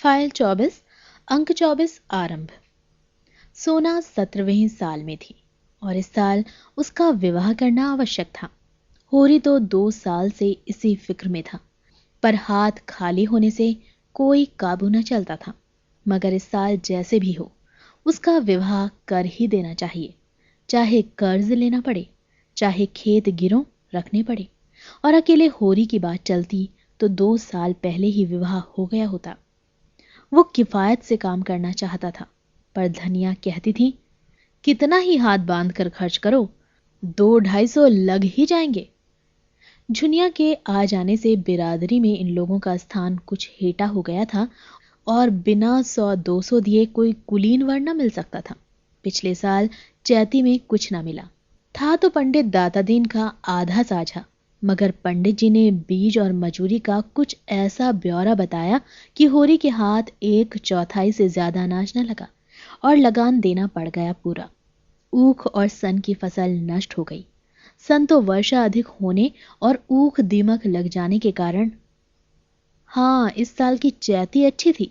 File 24 अंक 24 आरंभ। सोना 17वें साल में थी और इस साल उसका विवाह करना आवश्यक था। होरी तो 2 साल से इसी फिक्र में था, पर हाथ खाली होने से कोई काबू न चलता था। मगर इस साल जैसे भी हो उसका विवाह कर ही देना चाहिए, चाहे कर्ज लेना पड़े, चाहे खेत गिरों रखने पड़े। और अकेले होरी की बात चलती तो 2 साल पहले ही विवाह हो गया होता। वो किफायत से काम करना चाहता था, पर धनिया कहती थी, कितना ही हाथ बांध कर खर्च करो, 200-250 लग ही जाएंगे। झुनिया के आ जाने से बिरादरी में इन लोगों का स्थान कुछ हेटा हो गया था और बिना 100-200 दिए कोई कुलीन वर न मिल सकता था। पिछले साल चैती में कुछ न मिला था तो पंडित दातादीन का आधा साझा, मगर पंडित जी ने बीज और मजूरी का कुछ ऐसा ब्यौरा बताया कि होरी के हाथ 1/4 से ज्यादा अनाज न लगा और लगान देना पड़ गया पूरा। ऊख और सन की फसल नष्ट हो गई। सन तो वर्षा अधिक होने और ऊख दीमक लग जाने के कारण। हाँ, इस साल की चैती अच्छी थी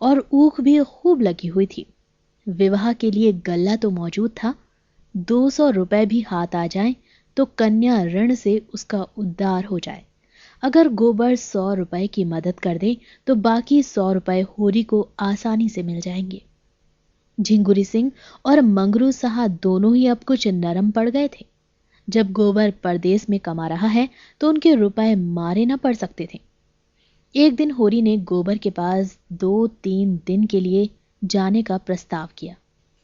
और ऊख भी खूब लगी हुई थी। विवाह के लिए गल्ला तो मौजूद था। 200 रुपए भी हाथ आ जाएं तो कन्या ऋण से उसका उद्धार हो जाए। अगर गोबर 100 रुपए की मदद कर दे तो बाकी 100 रुपए होरी को आसानी से मिल जाएंगे। झिंगुरी सिंह और मंगरू साहा दोनों ही अब कुछ नरम पड़ गए थे। जब गोबर परदेश में कमा रहा है तो उनके रुपए मारे न पड़ सकते थे। एक दिन होरी ने गोबर के पास 2-3 दिन के लिए जाने का प्रस्ताव किया,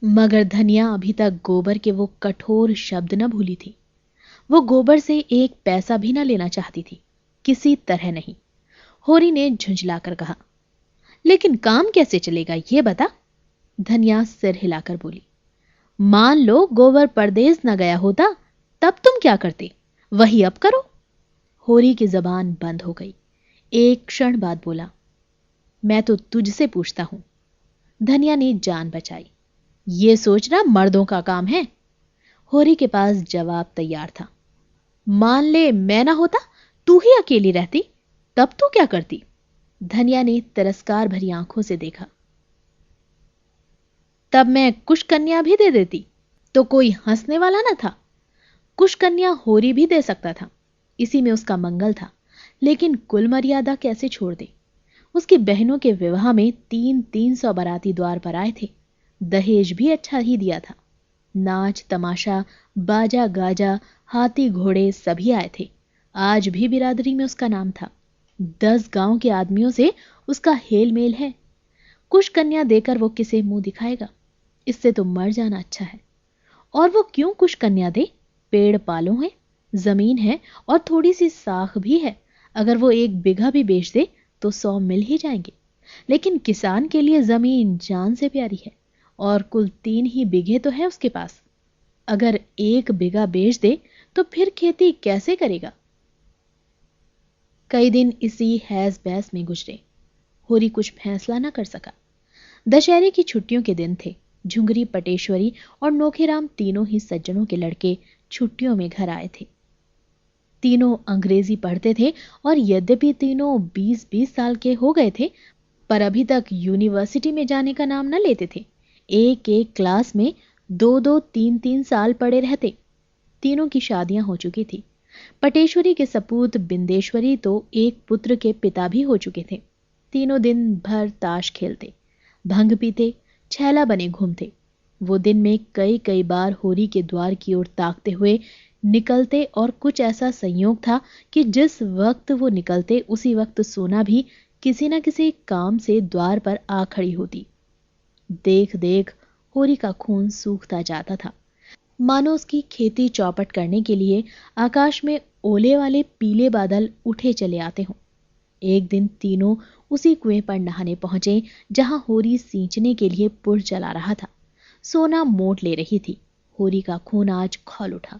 मगर धनिया अभी तक गोबर के वो कठोर शब्द न भूली थी। वो गोबर से 1 पैसा भी न लेना चाहती थी, किसी तरह नहीं। होरी ने झुंझलाकर कहा, लेकिन काम कैसे चलेगा ये बता। धनिया सिर हिलाकर बोली, मान लो गोबर परदेश न गया होता, तब तुम क्या करते, वही अब करो। होरी की जबान बंद हो गई। एक क्षण बाद बोला, मैं तो तुझसे पूछता हूं। धनिया ने जान बचाई, ये सोचना मर्दों का काम है। होरी के पास जवाब तैयार था। मान ले मैं ना होता, तू ही अकेली रहती, तब तू क्या करती। धनिया ने तिरस्कार भरी आंखों से देखा। तब मैं कुश कन्या भी दे देती, तो कोई हंसने वाला ना था। कुश कन्या होरी भी दे सकता था, इसी में उसका मंगल था। लेकिन कुल मर्यादा कैसे छोड़ दे। उसकी बहनों के विवाह में 300 बाराती द्वार पर आए थे। दहेज भी अच्छा ही दिया था। नाच तमाशा, बाजा गाजा, हाथी घोड़े सभी आए थे। आज भी बिरादरी में उसका नाम था। 10 गांव के आदमियों से उसका हेल मेल है। कुश कन्या देकर वो किसे मुंह दिखाएगा। इससे तो मर जाना अच्छा है। और वो क्यों कुश कन्या दे। पेड़ पालों है, जमीन है और थोड़ी सी साख भी है। अगर वो 1 बीघा भी बेच दे तो 100 मिल ही जाएंगे। लेकिन किसान के लिए जमीन जान से प्यारी है और कुल 3 ही बीघे तो है उसके पास। अगर 1 बीघा बेच दे तो फिर खेती कैसे करेगा। कई दिन इसी हैस बैस में गुजरे। होरी कुछ फैसला न कर सका। दशहरे की छुट्टियों के दिन थे। झुंगरी, पटेश्वरी और नोखेराम तीनों ही सज्जनों के लड़के छुट्टियों में घर आए थे। तीनों अंग्रेजी पढ़ते थे और यद्यपि तीनों 20-20 साल के हो गए थे, पर अभी तक यूनिवर्सिटी में जाने का नाम न लेते थे। एक क्लास में 2-2, 3-3 साल पड़े रहते। तीनों की शादियां हो चुकी थी। पटेश्वरी के सपूत बिंदेश्वरी तो एक पुत्र के पिता भी हो चुके थे। तीनों दिन भर ताश खेलते, भंग पीते, छैला बने घूमते। वो दिन में कई बार होरी के द्वार की ओर ताकते हुए निकलते और कुछ ऐसा संयोग था कि जिस वक्त वो निकलते उसी वक्त सोना भी किसी न किसी काम से द्वार पर आ खड़ी होती। देख देख होरी का खून सूखता जाता था, मानो उसकी खेती चौपट करने के लिए आकाश में ओले वाले पीले बादल उठे चले आते हों। एक दिन तीनों उसी कुएं पर नहाने पहुंचे जहां होरी सींचने के लिए पुर चला रहा था। सोना मोट ले रही थी। होरी का खून आज खौल उठा।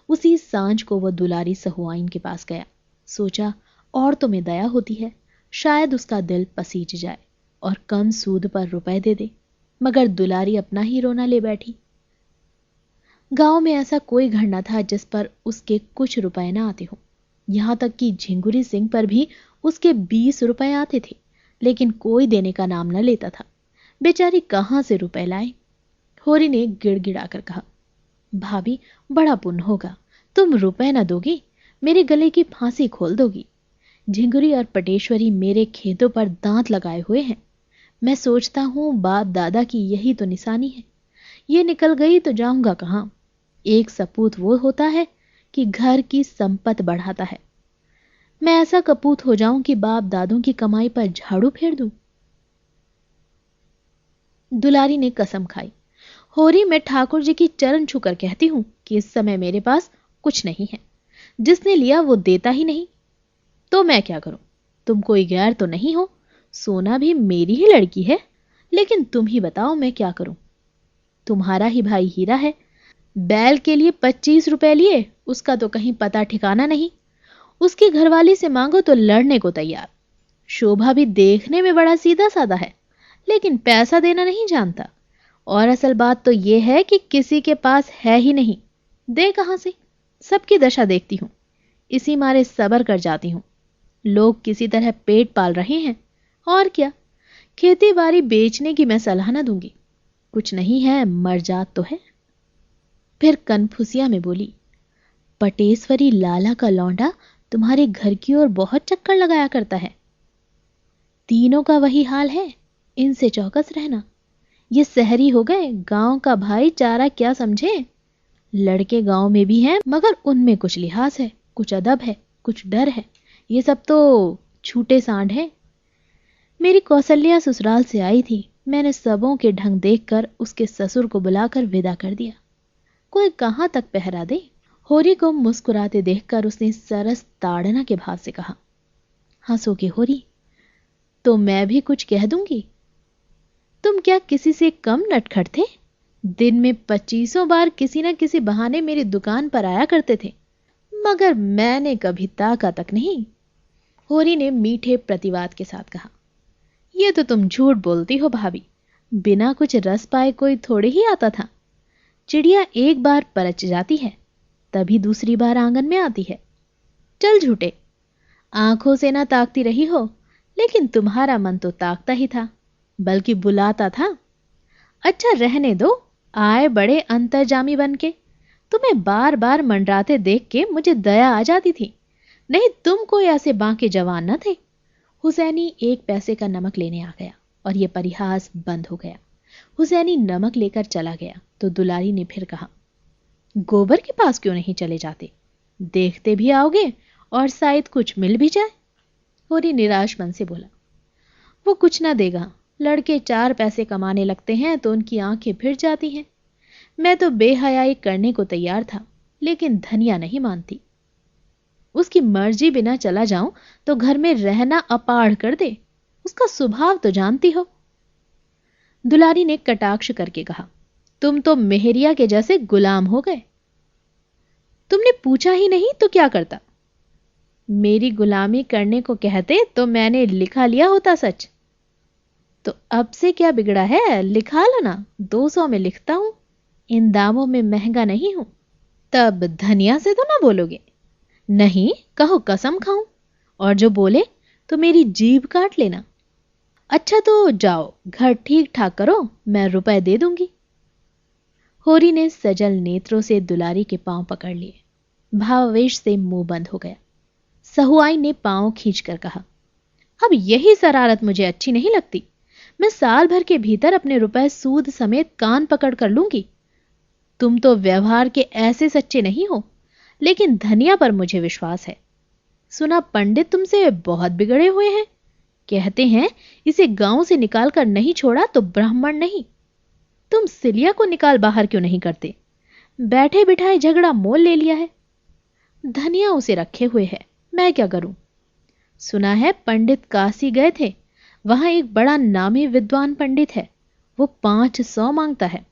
उसी सांझ को वह दुलारी सहुआइन के पास गया। सोचा, औरतों में दया होती है, शायद उसका दिल पसीज जाए और कम सूद पर रुपए दे दे। मगर दुलारी अपना ही रोना ले बैठी। गांव में ऐसा कोई घर न था जिस पर उसके कुछ रुपए न आते हो। यहां तक कि झिंगुरी सिंह पर भी उसके 20 रुपए आते थे, लेकिन कोई देने का नाम न लेता था। बेचारी कहां से रुपए लाए। होरी ने गिड़गिड़ाकर कहा, भाभी बड़ा पुण्य होगा, तुम रुपए न दोगी, मेरे गले की फांसी खोल दोगी। झिंगुरी और पटेश्वरी मेरे खेतों पर दांत लगाए हुए हैं। मैं सोचता हूं बाप दादा की यही तो निशानी है। ये निकल गई तो जाऊंगा कहां। एक सपूत वो होता है कि घर की संपत्ति बढ़ाता है। मैं ऐसा कपूत हो जाऊं कि बाप दादों की कमाई पर झाड़ू फेर दूं। दुलारी ने कसम खाई, होरी मैं ठाकुर जी की चरण छूकर कहती हूं कि इस समय मेरे पास कुछ नहीं है। जिसने लिया वो देता ही नहीं, तो मैं क्या करूं। तुम कोई गैर तो नहीं हो, सोना भी मेरी ही लड़की है, लेकिन तुम ही बताओ मैं क्या करूं। तुम्हारा ही भाई हीरा है, बैल के लिए 25 रुपए लिए, उसका तो कहीं पता ठिकाना नहीं। उसकी घरवाली से मांगो तो लड़ने को तैयार। शोभा भी देखने में बड़ा सीधा साधा है, लेकिन पैसा देना नहीं जानता। और असल बात तो यह है कि किसी के पास है ही नहीं, दे कहां से। सबकी दशा देखती हूं, इसी मारे सब्र कर जाती हूं। लोग किसी तरह पेट पाल रहे हैं, और क्या। खेती बाड़ी बेचने की मैं सलाह न दूंगी, कुछ नहीं है, मर जात तो है। फिर कनफुसिया में बोली, पटेश्वरी लाला का लौंडा तुम्हारे घर की ओर बहुत चक्कर लगाया करता है। तीनों का वही हाल है, इनसे चौकस रहना। ये शहरी हो गए, गांव का भाईचारा क्या समझे। लड़के गांव में भी हैं, मगर उनमें कुछ लिहाज है, कुछ अदब है, कुछ डर है। ये सब तो छूटे सांड है। मेरी कौशल्या ससुराल से आई थी, मैंने सबों के ढंग देखकर उसके ससुर को बुलाकर विदा कर दिया। कोई कहां तक पहरा दे। होरी को मुस्कुराते देखकर उसने सरस ताड़ना के भाव से कहा, हंसोगे होरी तो मैं भी कुछ कह दूंगी। तुम क्या किसी से कम नटखट थे। दिन में 25 बार किसी न किसी बहाने मेरी दुकान पर आया करते थे, मगर मैंने कभी ताका तक नहीं। होरी ने मीठे प्रतिवाद के साथ कहा, यह तो तुम झूठ बोलती हो भाभी, बिना कुछ रस पाए कोई थोड़े ही आता था। चिड़िया एक बार परच जाती है, तभी दूसरी बार आंगन में आती है। चल झूठे, आंखों से ना ताकती रही हो, लेकिन तुम्हारा मन तो ताकता ही था, बल्कि बुलाता था। अच्छा रहने दो, आए बड़े अंतर्जामी बन के। तुम्हें बार बार मंडराते देख के मुझे दया आ जाती थी, नहीं तुम कोई ऐसे बांके जवान न थे। हुसैनी 1 पैसे का नमक लेने आ गया और यह परिहास बंद हो गया। हुसैनी नमक लेकर चला गया तो दुलारी ने फिर कहा, गोबर के पास क्यों नहीं चले जाते, देखते भी आओगे और शायद कुछ मिल भी जाए। होरी निराश मन से बोला, वो कुछ ना देगा। लड़के 4 पैसे कमाने लगते हैं तो उनकी आंखें फिर जाती हैं। मैं तो बेहयाई करने को तैयार था, लेकिन धनिया नहीं मानती। उसकी मर्जी बिना चला जाऊं तो घर में रहना अपाढ़ कर दे। उसका स्वभाव तो जानती हो। दुलारी ने कटाक्ष करके कहा, तुम तो मेहरिया के जैसे गुलाम हो गए। तुमने पूछा ही नहीं तो क्या करता। मेरी गुलामी करने को कहते तो मैंने लिखा लिया होता सच। तो अब से क्या बिगड़ा है, लिखा लो ना, 200 में लिखता हूं, इन दामों में महंगा नहीं हूं। तब धनिया से तो ना बोलोगे। नहीं, कहो कसम खाऊं, और जो बोले तो मेरी जीभ काट लेना। अच्छा तो जाओ, घर ठीक ठाक करो, मैं रुपए दे दूंगी। होरी ने सजल नेत्रों से दुलारी के पांव पकड़ लिए। भावावेश से मुंह बंद हो गया। सहुआई ने पांव खींचकर कहा, अब यही शरारत मुझे अच्छी नहीं लगती। मैं साल भर के भीतर अपने रुपए सूद समेत कान पकड़ कर लूंगी। तुम तो व्यवहार के ऐसे सच्चे नहीं हो, लेकिन धनिया पर मुझे विश्वास है। सुना पंडित तुमसे बहुत बिगड़े हुए हैं। कहते हैं इसे गांव से निकाल कर नहीं छोड़ा तो ब्राह्मण नहीं। तुम सिलिया को निकाल बाहर क्यों नहीं करते। बैठे बिठाए झगड़ा मोल ले लिया है। धनिया उसे रखे हुए है, मैं क्या करूं। सुना है पंडित काशी गए थे, वहां एक बड़ा नामी विद्वान पंडित है, वो 500 मांगता है,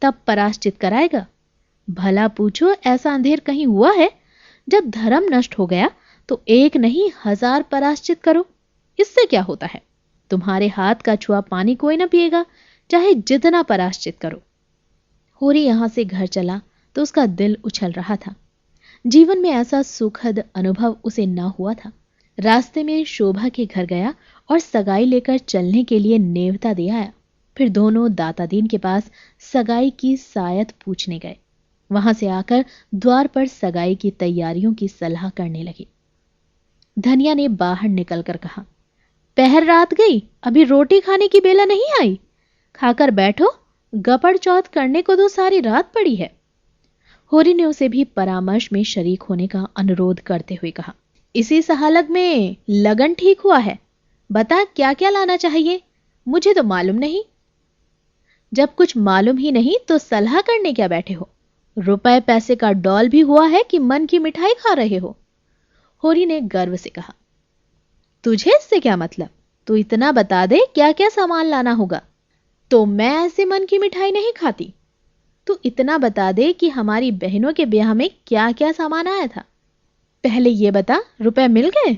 तब पराश्चित कराएगा। भला पूछो ऐसा अंधेर कहीं हुआ है। जब धर्म नष्ट हो गया तो 1 नहीं 1000 पराश्चित करो, इससे क्या होता है। तुम्हारे हाथ का छुआ पानी कोई ना पिएगा, चाहे जितना पराश्चित करो। होरी यहां से घर चला तो उसका दिल उछल रहा था। जीवन में ऐसा सुखद अनुभव उसे ना हुआ था। रास्ते में शोभा के घर गया और सगाई लेकर चलने के लिए नेवता दे आया। फिर दोनों दातादीन के पास सगाई की सायत पूछने गए। वहां से आकर द्वार पर सगाई की तैयारियों की सलाह करने लगे। धनिया ने बाहर निकलकर कहा, पहर रात गई, अभी रोटी खाने की बेला नहीं आई। खाकर बैठो, गपड़ चौथ करने को तो सारी रात पड़ी है। होरी ने उसे भी परामर्श में शरीक होने का अनुरोध करते हुए कहा, इसी सहालग में लगन ठीक हुआ है। बता क्या क्या लाना चाहिए, मुझे तो मालूम नहीं। जब कुछ मालूम ही नहीं तो सलाह करने क्या बैठे हो? रुपए पैसे का डौल भी हुआ है कि मन की मिठाई खा रहे हो? होरी ने गर्व से कहा, तुझे इससे क्या मतलब? तू इतना बता दे क्या क्या सामान लाना होगा। तो मैं ऐसे मन की मिठाई नहीं खाती। तू इतना बता दे कि हमारी बहनों के ब्याह में क्या क्या सामान आया था। पहले ये बता, रुपए मिल गए?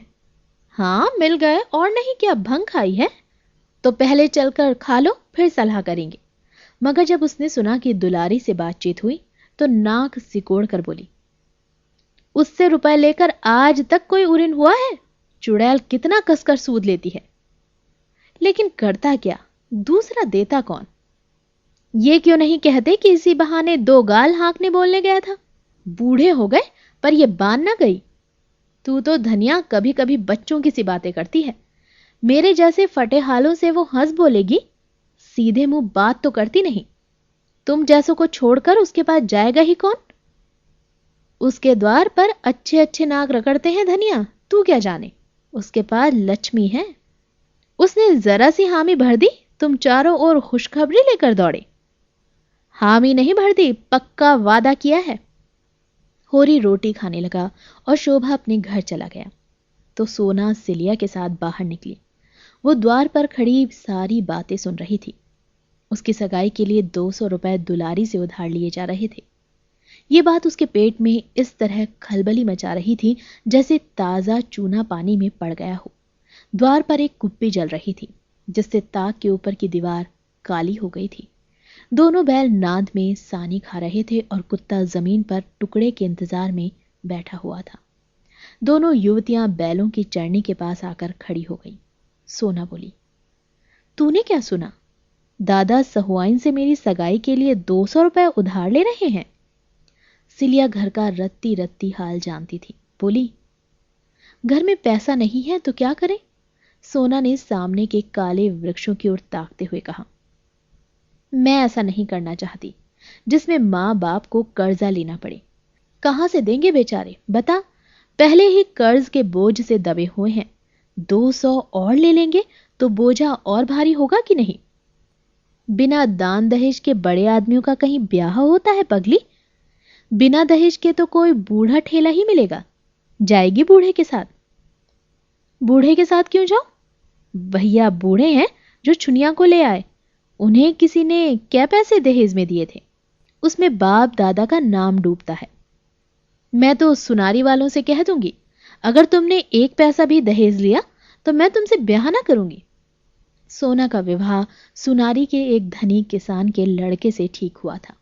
हाँ मिल गए, और नहीं क्या भंग खाई है? तो पहले चलकर खा लो, फिर सलाह करेंगे। मगर जब उसने सुना कि दुलारी से बातचीत हुई तो नाक सिकोड़ कर बोली, उससे रुपए लेकर आज तक कोई उरिन हुआ है? चुड़ैल कितना कसकर सूद लेती है। लेकिन करता क्या, दूसरा देता कौन? ये क्यों नहीं कहते कि इसी बहाने दो गाल हाँकने बोलने गया था। बूढ़े हो गए पर ये बान ना गई। तू तो धनिया कभी कभी बच्चों की सी बातें करती है। मेरे जैसे फटे हालों से वो हंस बोलेगी, सीधे मुंह बात तो करती नहीं। तुम जैसों को छोड़कर उसके पास जाएगा ही कौन? उसके द्वार पर अच्छे अच्छे नाग रगड़ते हैं धनिया, तू क्या जाने। उसके पास लक्ष्मी है। उसने जरा सी हामी भर दी, तुम चारों ओर खुशखबरी लेकर दौड़े। हामी नहीं भर दी, पक्का वादा किया है। होरी रोटी खाने लगा और शोभा अपने घर चला गया तो सोना सिलिया के साथ बाहर निकली। वो द्वार पर खड़ी सारी बातें सुन रही थी। उसकी सगाई के लिए 200 रुपए दुलारी से उधार लिए जा रहे थे। ये बात उसके पेट में इस तरह खलबली मचा रही थी जैसे ताजा चूना पानी में पड़ गया हो। द्वार पर एक कुप्पी जल रही थी जिससे ताक के ऊपर की दीवार काली हो गई थी। दोनों बैल नाद में सानी खा रहे थे और कुत्ता जमीन पर टुकड़े के इंतजार में बैठा हुआ था। दोनों युवतियां बैलों की चरनी के पास आकर खड़ी हो गई। सोना बोली, तूने क्या सुना? दादा सहुआइन से मेरी सगाई के लिए 200 रुपए उधार ले रहे हैं। सिलिया घर का रत्ती रत्ती हाल जानती थी। बोली, घर में पैसा नहीं है तो क्या करें? सोना ने सामने के काले वृक्षों की ओर ताकते हुए कहा, मैं ऐसा नहीं करना चाहती जिसमें मां बाप को कर्जा लेना पड़े। कहां से देंगे बेचारे, बता। पहले ही कर्ज के बोझ से दबे हुए हैं। 200 और ले लेंगे तो बोझा और भारी होगा कि नहीं? बिना दान दहेज के बड़े आदमियों का कहीं ब्याह होता है पगली? बिना दहेज के तो कोई बूढ़ा ठेला ही मिलेगा। जाएगी बूढ़े के साथ? बूढ़े के साथ क्यों जाओ? भैया बूढ़े हैं जो चुनिया को ले आए। उन्हें किसी ने क्या पैसे दहेज में दिए थे? उसमें बाप दादा का नाम डूबता है। मैं तो सुनारी वालों से कह दूंगी, अगर तुमने एक पैसा भी दहेज लिया तो मैं तुमसे ब्याह ना करूंगी। सोना का विवाह सुनारी के एक धनी किसान के लड़के से ठीक हुआ था।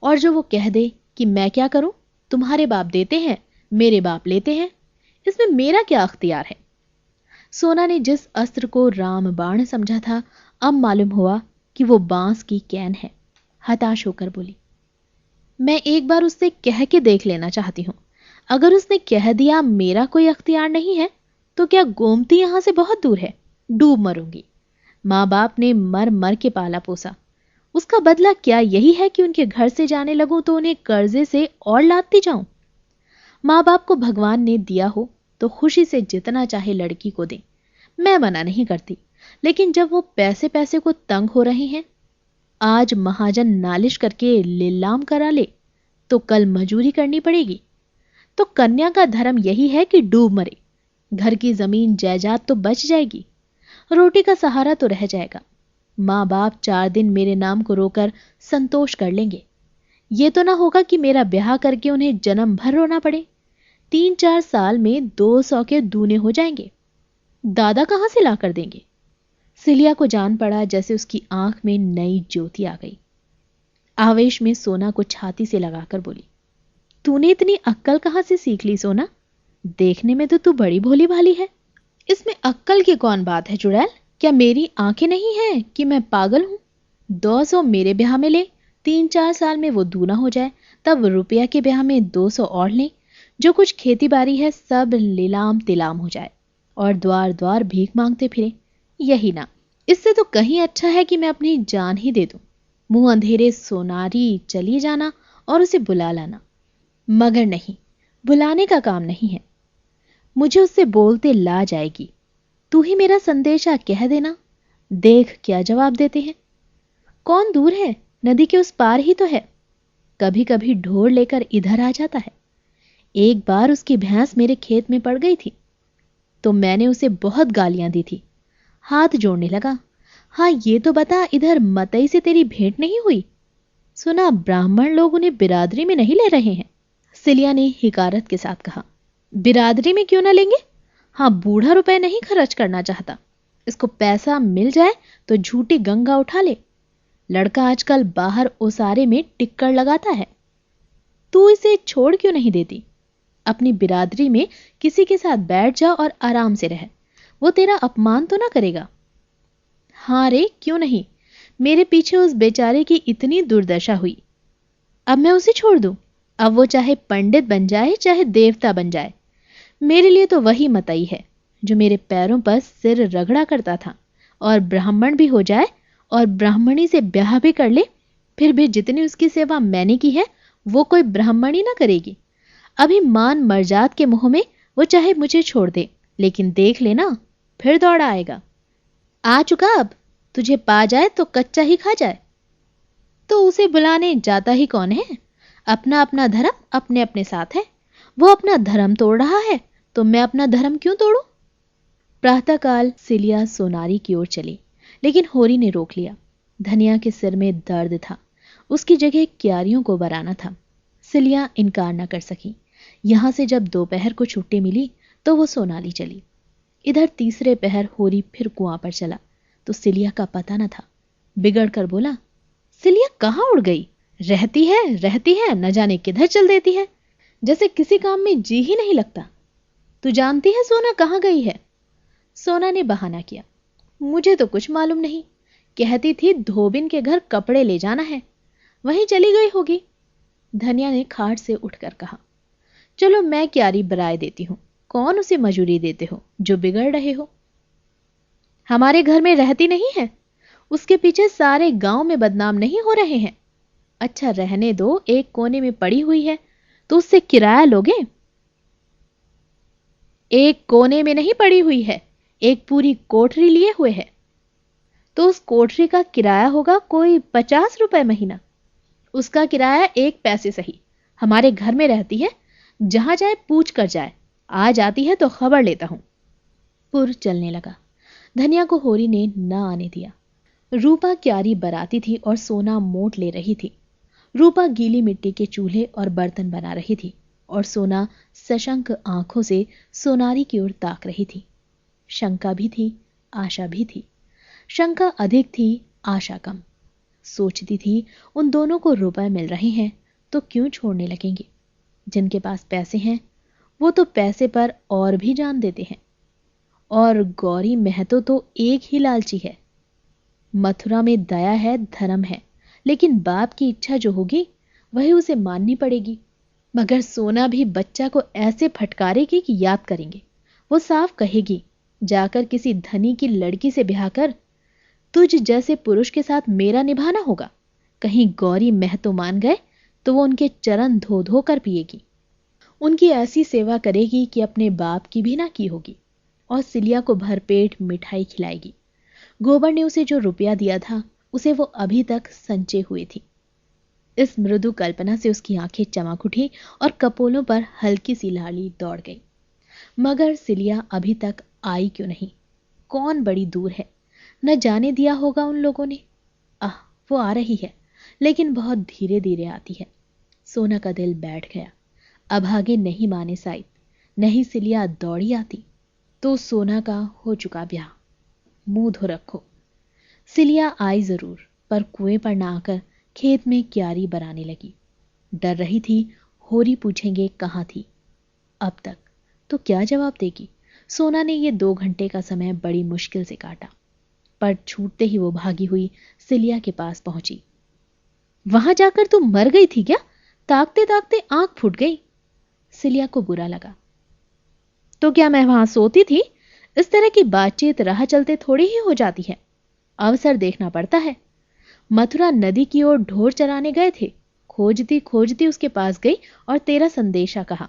और जो वो कह दे कि मैं क्या करूं, तुम्हारे बाप देते हैं, मेरे बाप लेते हैं, इसमें मेरा क्या अख्तियार है? सोना ने जिस अस्त्र को रामबाण समझा था अब मालूम हुआ कि वो बांस की कैन है। हताश होकर बोली, मैं एक बार उससे कह के देख लेना चाहती हूं। अगर उसने कह दिया मेरा कोई अख्तियार नहीं है तो क्या गोमती यहां से बहुत दूर है? डूब मरूंगी। मां बाप ने मर मर के पाला पोसा, उसका बदला क्या यही है कि उनके घर से जाने लगूं तो उन्हें कर्जे से और लादती जाऊं? मां बाप को भगवान ने दिया हो तो खुशी से जितना चाहे लड़की को दे, मैं मना नहीं करती। लेकिन जब वो पैसे पैसे को तंग हो रहे हैं, आज महाजन नालिश करके लीलाम करा ले तो कल मजूरी करनी पड़ेगी। तो कन्या का धर्म यही है कि डूब मरे। घर की जमीन जायदाद तो बच जाएगी, रोटी का सहारा तो रह जाएगा। मां बाप 4 दिन मेरे नाम को रोकर संतोष कर लेंगे। ये तो ना होगा कि मेरा ब्याह करके उन्हें जन्म भर रोना पड़े। 3-4 साल में 200 के दूने हो जाएंगे। दादा कहां से ला कर देंगे? सिलिया को जान पड़ा जैसे उसकी आंख में नई ज्योति आ गई। आवेश में सोना को छाती से लगाकर बोली, तूने इतनी अक्कल कहां से सीख ली सोना? देखने में तो तू बड़ी भोली भाली है। इसमें अक्कल की कौन बात है चुड़ैल? क्या मेरी आंखें नहीं हैं कि मैं पागल हूं? 200 मेरे ब्याह में ले, 3-4 साल में वो दूना हो जाए, तब रुपया के ब्याह में 200 और ले, जो कुछ खेती बाड़ी है सब लीलाम तिलाम हो जाए और द्वार द्वार भीख मांगते फिरे। यही ना, इससे तो कहीं अच्छा है कि मैं अपनी जान ही दे दूं। मुंह अंधेरे सोनारी चली जाना और उसे बुला लाना। मगर नहीं, बुलाने का काम नहीं है। मुझे उससे बोलते ला जाएगी। तू ही मेरा संदेशा कह देना। देख क्या जवाब देते हैं। कौन दूर है, नदी के उस पार ही तो है। कभी कभी ढोर लेकर इधर आ जाता है। एक बार उसकी भैंस मेरे खेत में पड़ गई थी तो मैंने उसे बहुत गालियां दी थी। हाथ जोड़ने लगा। हाँ ये तो बता, इधर मतई से तेरी भेंट नहीं हुई? सुना ब्राह्मण लोग उन्हें बिरादरी में नहीं ले रहे हैं। सिलिया ने हिकारत के साथ कहा। बिरादरी में क्यों ना लेंगे? हाँ, बूढ़ा रुपए नहीं खर्च करना चाहता। इसको पैसा मिल जाए तो झूठी गंगा उठा ले। लड़का आजकल बाहर ओसारे में टिक्कर लगाता है। तू इसे छोड़ क्यों नहीं देती? अपनी बिरादरी में किसी के साथ बैठ जा और आराम से रह। वो तेरा अपमान तो ना करेगा। हाँ रे, क्यों नहीं। मेरे पीछे उस बेचारे की इतनी दुर्दशा हुई, अब मैं उसे छोड़ दूं? अब वो चाहे पंडित बन जाए चाहे देवता बन जाए, मेरे लिए तो वही मतई है जो मेरे पैरों पर सिर रगड़ा करता था। और ब्राह्मण भी हो जाए और ब्राह्मणी से ब्याह भी कर ले, फिर भी जितनी उसकी सेवा मैंने की है वो कोई ब्राह्मणी ना करेगी। अभी मान मर्जाद के मुंह में वो चाहे मुझे छोड़ दे, लेकिन देख लेना फिर दौड़ा आएगा। आ चुका, अब तुझे पा जाए तो कच्चा ही खा जाए। तो उसे बुलाने जाता ही कौन है? अपना अपना धर्म अपने अपने साथ है। वो अपना धर्म तोड़ रहा है तो मैं अपना धर्म क्यों तोड़ूं? प्रातःकाल सिलिया सोनारी की ओर चली, लेकिन होरी ने रोक लिया। धनिया के सिर में दर्द था, उसकी जगह क्यारियों को बराना था। सिलिया इनकार न कर सकी। यहां से जब दोपहर को छुट्टी मिली तो वो सोनाली चली। इधर तीसरे पहर होरी फिर कुआं पर चला तो सिलिया का पता न था। बिगड़ कर बोला, सिलिया कहाँ उड़ गई? रहती है न जाने किधर चल देती है, जैसे किसी काम में जी ही नहीं लगता। तू जानती है सोना कहाँ गई है? सोना ने बहाना किया, मुझे तो कुछ मालूम नहीं। कहती थी धोबिन के घर कपड़े ले जाना है, वहीं चली गई होगी। धनिया ने खाट से उठकर कहा, चलो मैं क्यारी बराए देती हूं। कौन उसे मजूरी देते हो जो बिगड़ रहे हो? हमारे घर में रहती नहीं है, उसके पीछे सारे गांव में बदनाम नहीं हो रहे हैं। अच्छा रहने दो, एक कोने में पड़ी हुई है तो उससे किराया लोगे? एक कोने में नहीं पड़ी हुई है, एक पूरी कोठरी लिए हुए है। तो उस कोठरी का किराया होगा कोई 50 रुपए महीना। उसका किराया 1 पैसे सही। हमारे घर में रहती है, जहां जाए पूछ कर जाए। आ जाती है तो खबर लेता हूं। पुर चलने लगा। धनिया को होरी ने न आने दिया। रूपा क्यारी बराती थी और सोना मोट ले रही थी। रूपा गीली मिट्टी के चूल्हे और बर्तन बना रही थी और सोना सशंक आंखों से सोनारी की ओर ताक रही थी। शंका भी थी, आशा भी थी। शंका अधिक थी, आशा कम। सोचती थी उन दोनों को रुपए मिल रहे हैं तो क्यों छोड़ने लगेंगे। जिनके पास पैसे हैं वो तो पैसे पर और भी जान देते हैं। और गौरी महतो तो एक ही लालची है। मथुरा में दया है, धर्म है, लेकिन बाप की इच्छा जो होगी वही उसे माननी पड़ेगी। मगर सोना भी बच्चा को ऐसे फटकारेगी कि याद करेंगे। वो साफ कहेगी, जाकर किसी धनी की लड़की से ब्याह कर, तुझ जैसे पुरुष के साथ मेरा निभाना होगा। कहीं गौरी महतो मान गए तो वो उनके चरण धो धो कर पिएगी। उनकी ऐसी सेवा करेगी कि अपने बाप की भी ना की होगी। और सिलिया को भरपेट मिठाई खिलाएगी। गोबर ने उसे जो रुपया दिया था उसे वो अभी तक संचे हुए थी। इस मृदु कल्पना से उसकी आंखें चमक उठी और कपोलों पर हल्की सी लाली दौड़ गई। मगर सिलिया अभी तक आई क्यों नहीं? कौन बड़ी दूर है, न जाने दिया होगा उन लोगों ने। आह, वो आ रही है, लेकिन बहुत धीरे धीरे आती है। सोना का दिल बैठ गया। अब आगे नहीं माने साइद, नहीं सिलिया दौड़ी आती तो सोना का हो चुका ब्याह। मुंह धो रखो। सिलिया आई जरूर, पर कुएं पर ना आकर खेत में क्यारी बराने लगी। डर रही थी होरी पूछेंगे कहाँ थी। अब तक तो क्या जवाब देगी? सोना ने ये 2 घंटे का समय बड़ी मुश्किल से काटा। पर छूटते ही वो भागी हुई सिलिया के पास पहुंची। वहां जाकर तू मर गई थी क्या? ताकते ताकते आंख फूट गई। सिलिया को बुरा लगा। तो क्या मैं वहां सोती थी? इस तरह की बातचीत राह चलते थोड़ी ही हो जाती है, अवसर देखना पड़ता है। मथुरा नदी की ओर ढोर चराने गए थे। खोजती खोजती उसके पास गई और तेरा संदेशा कहा।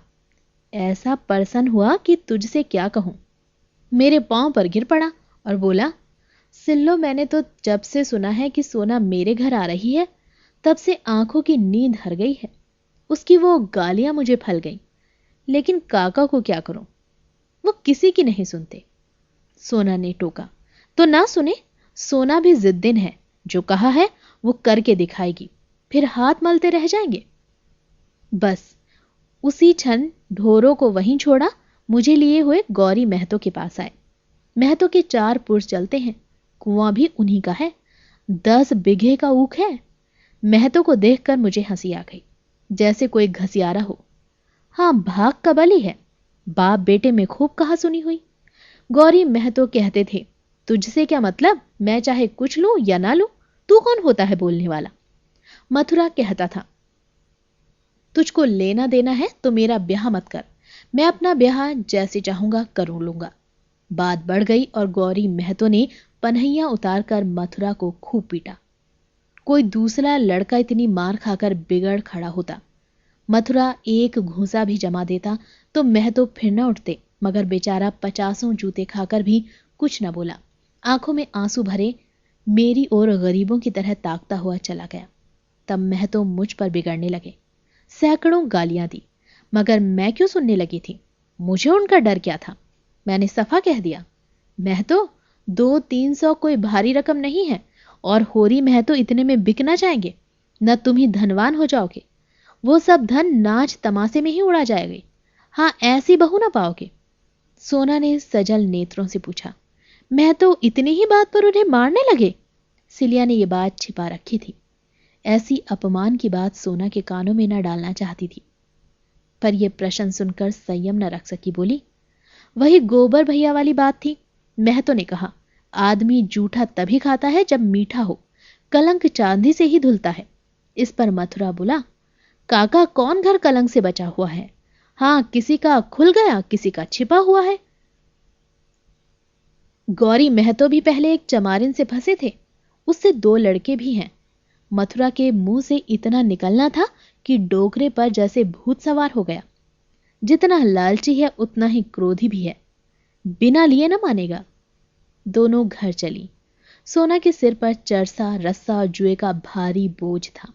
ऐसा प्रसन्न हुआ कि तुझसे क्या कहूं। मेरे पांव पर गिर पड़ा और बोला, सिल्लो, मैंने तो जब से सुना है कि सोना मेरे घर आ रही है, तब से आंखों की नींद हर गई है। उसकी वो गालियां मुझे फल गईं। लेकिन काका को क्या करूं? वो किसी की नहीं सुनते। सोना ने टोका। तो ना सुने, सोना भी जिद्दीन है। जो कहा है वो करके दिखाएगी, फिर हाथ मलते रह जाएंगे। बस उसी क्षण ढोरों को वहीं छोड़ा, मुझे लिए हुए गौरी महतो के पास आए। महतो के 4 पुरुष चलते हैं, कुआं भी उन्हीं का है। 10 बीघे का ऊख है। महतो को देखकर मुझे हंसी आ गई, जैसे कोई घसियारा हो। हाँ, भाग का बली है। बाप बेटे में खूब कहा सुनी हुई। गौरी महतो कहते थे, तुझसे क्या मतलब, मैं चाहे कुछ लूं या ना लूं, तू कौन होता है बोलने वाला? मथुरा कहता था, तुझको लेना देना है तो मेरा ब्याह मत कर, मैं अपना ब्याह जैसे चाहूंगा करूं लूंगा। बात बढ़ गई और गौरी महतो ने पनहैया उतारकर मथुरा को खूब पीटा। कोई दूसरा लड़का इतनी मार खाकर बिगड़ खड़ा होता, मथुरा एक घूंसा भी जमा देता तो महतो फिर न उठते, मगर बेचारा 50 जूते खाकर भी कुछ न बोला। आंखों में आंसू भरे मेरी ओर गरीबों की तरह ताकता हुआ चला गया। तब महतो मुझ पर बिगड़ने लगे। सैकड़ों गालियां दी, मगर मैं क्यों सुनने लगी थी? मुझे उनका डर क्या था? मैंने सफा कह दिया, महतो 200-300 कोई भारी रकम नहीं है, और होरी महतो इतने में बिक ना जाएंगे। न तुम ही धनवान हो जाओगे, वो सब धन नाच तमाशे में ही उड़ा जाएगी। हाँ, ऐसी बहू ना पाओगे। सोना ने सजल नेत्रों से पूछा, मैं तो इतनी ही बात पर उन्हें मारने लगे? सिलिया ने यह बात छिपा रखी थी। ऐसी अपमान की बात सोना के कानों में न डालना चाहती थी, पर यह प्रश्न सुनकर संयम न रख सकी। बोली, वही गोबर भैया वाली बात थी। महतो ने कहा, आदमी जूठा तभी खाता है जब मीठा हो, कलंक चांदी से ही धुलता है। इस पर मथुरा बोला, काका, कौन घर कलंक से बचा हुआ है? हाँ, किसी का खुल गया, किसी का छिपा हुआ है। गौरी महतो भी पहले एक चमारिन से फंसे थे, उससे 2 लड़के भी हैं। मथुरा के मुंह से इतना निकलना था कि डोकरे पर जैसे भूत सवार हो गया। जितना लालची है उतना ही क्रोधी भी है, बिना लिए न मानेगा। दोनों घर चली। सोना के सिर पर चरसा, रस्सा और जुए का भारी बोझ था,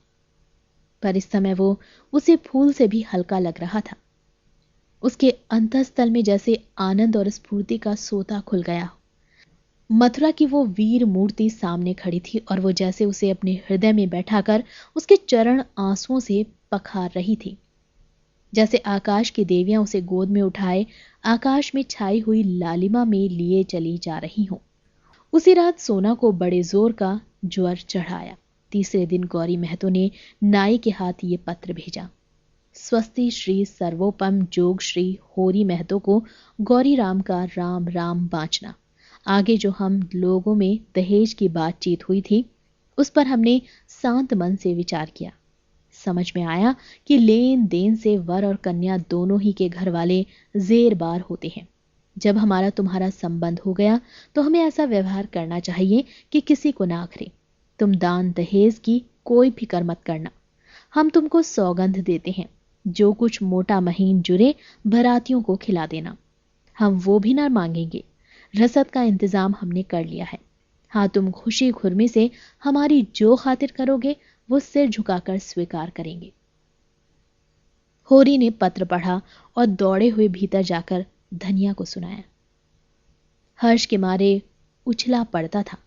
पर इस समय वो उसे फूल से भी हल्का लग रहा था। उसके अंतःस्थल में जैसे आनंद और स्फूर्ति का सोता खुल गया। मथुरा की वो वीर मूर्ति सामने खड़ी थी और वो जैसे उसे अपने हृदय में बैठाकर उसके चरण आंसुओं से पखार रही थी। जैसे आकाश की देवियां उसे गोद में उठाए आकाश में छाई हुई लालिमा में लिए चली जा रही हों। उसी रात सोना को बड़े जोर का ज्वर चढ़ाया। तीसरे दिन गौरी महतो ने नाई के हाथ ये पत्र भेजा। स्वस्ति श्री सर्वोपम जोग श्री होरी महतो को गौरी राम का राम राम बाँचना। आगे जो हम लोगों में दहेज की बातचीत हुई थी, उस पर हमने शांत मन से विचार किया। समझ में आया कि लेन देन से वर और कन्या दोनों ही के घर वाले जेर बार होते हैं। जब हमारा तुम्हारा संबंध हो गया तो हमें ऐसा व्यवहार करना चाहिए कि किसी को ना आखरे। तुम दान दहेज की कोई फिक्र मत करना। हम तुमको सौगंध देते हैं, जो कुछ मोटा महीन जुरे बरातियों को खिला देना। हम वो भी ना मांगेंगे, रसद का इंतजाम हमने कर लिया है। हाँ, तुम खुशी खुरमी से हमारी जो खातिर करोगे वो सिर झुकाकर स्वीकार करेंगे। होरी ने पत्र पढ़ा और दौड़े हुए भीतर जाकर धनिया को सुनाया। हर्ष के मारे उछला पड़ता था,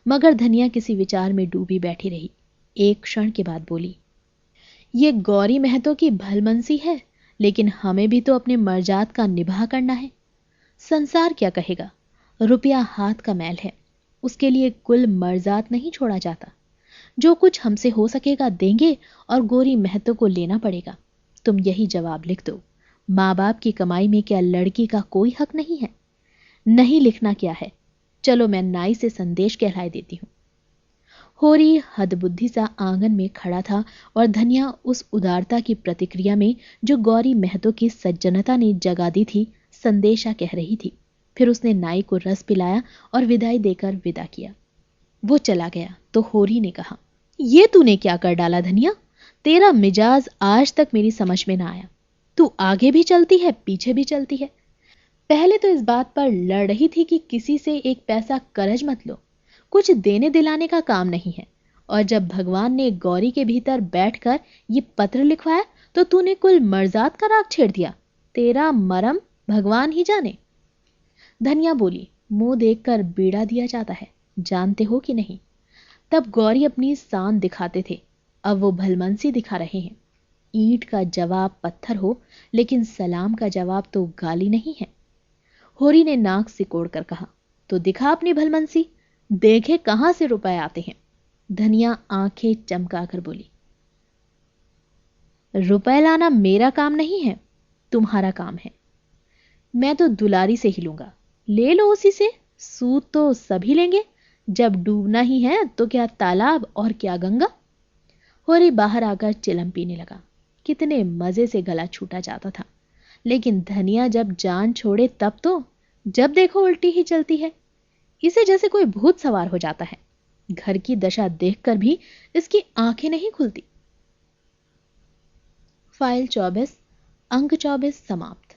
मगर धनिया किसी विचार में डूबी बैठी रही। एक क्षण के बाद बोली, ये गौरी महतो की भलमनसी है, लेकिन हमें भी तो अपने मर्जात का निभा करना है। संसार क्या कहेगा? रुपया हाथ का मैल है, उसके लिए कुल मर्जात नहीं छोड़ा जाता। जो कुछ हमसे हो सकेगा देंगे और गौरी महतो को लेना पड़ेगा। तुम यही जवाब लिख दो। माँ बाप की कमाई में क्या लड़की का कोई हक नहीं है? नहीं लिखना क्या है, चलो मैं नाई से संदेश कहलाए देती हूं। होरी हदबुद्धि सा आंगन में खड़ा था और धनिया उस उदारता की प्रतिक्रिया में जो गौरी महतो की सज्जनता ने जगा दी थी, संदेशा कह रही थी। फिर उसने नाई को रस पिलाया और विदाई देकर विदा किया। वो चला गया तो होरी ने कहा, ये तूने क्या कर डाला धनिया? तेरा मिजाज आज तक मेरी समझ में ना आया। तू आगे भी चलती है, पीछे भी चलती है। पहले तो इस बात पर लड़ रही थी कि किसी से एक पैसा कर्ज मत लो, कुछ देने दिलाने का काम नहीं है। और जब भगवान ने गौरी के भीतर बैठकर ये पत्र लिखवाया तो तूने कुल मर्जात का राग छेड़ दिया। तेरा मरम भगवान ही जाने। धनिया बोली, मुंह देखकर बीड़ा दिया जाता है, जानते हो कि नहीं? तब गौरी अपनी शान दिखाते थे, अब वो भलमनसी दिखा रहे हैं। ईंट का जवाब पत्थर हो, लेकिन सलाम का जवाब तो गाली नहीं है। होरी ने नाक सिकोड़कर कहा, तो दिखा अपनी भलमनसी, देखे कहां से रुपए आते हैं। धनिया आंखें चमकाकर बोली, रुपए लाना मेरा काम नहीं है, तुम्हारा काम है। मैं तो दुलारी से ही लूंगा, ले लो उसी से, सूद तो सभी लेंगे। जब डूबना ही है तो क्या तालाब और क्या गंगा। होरी बाहर आकर चिलम पीने लगा। कितने मजे से गला छूटा जाता था, लेकिन धनिया जब जान छोड़े तब तो जब देखो उल्टी ही चलती है। इसे जैसे कोई भूत सवार हो जाता है। घर की दशा देखकर भी इसकी आंखें नहीं खुलती। फाइल 24 अंक 24 समाप्त।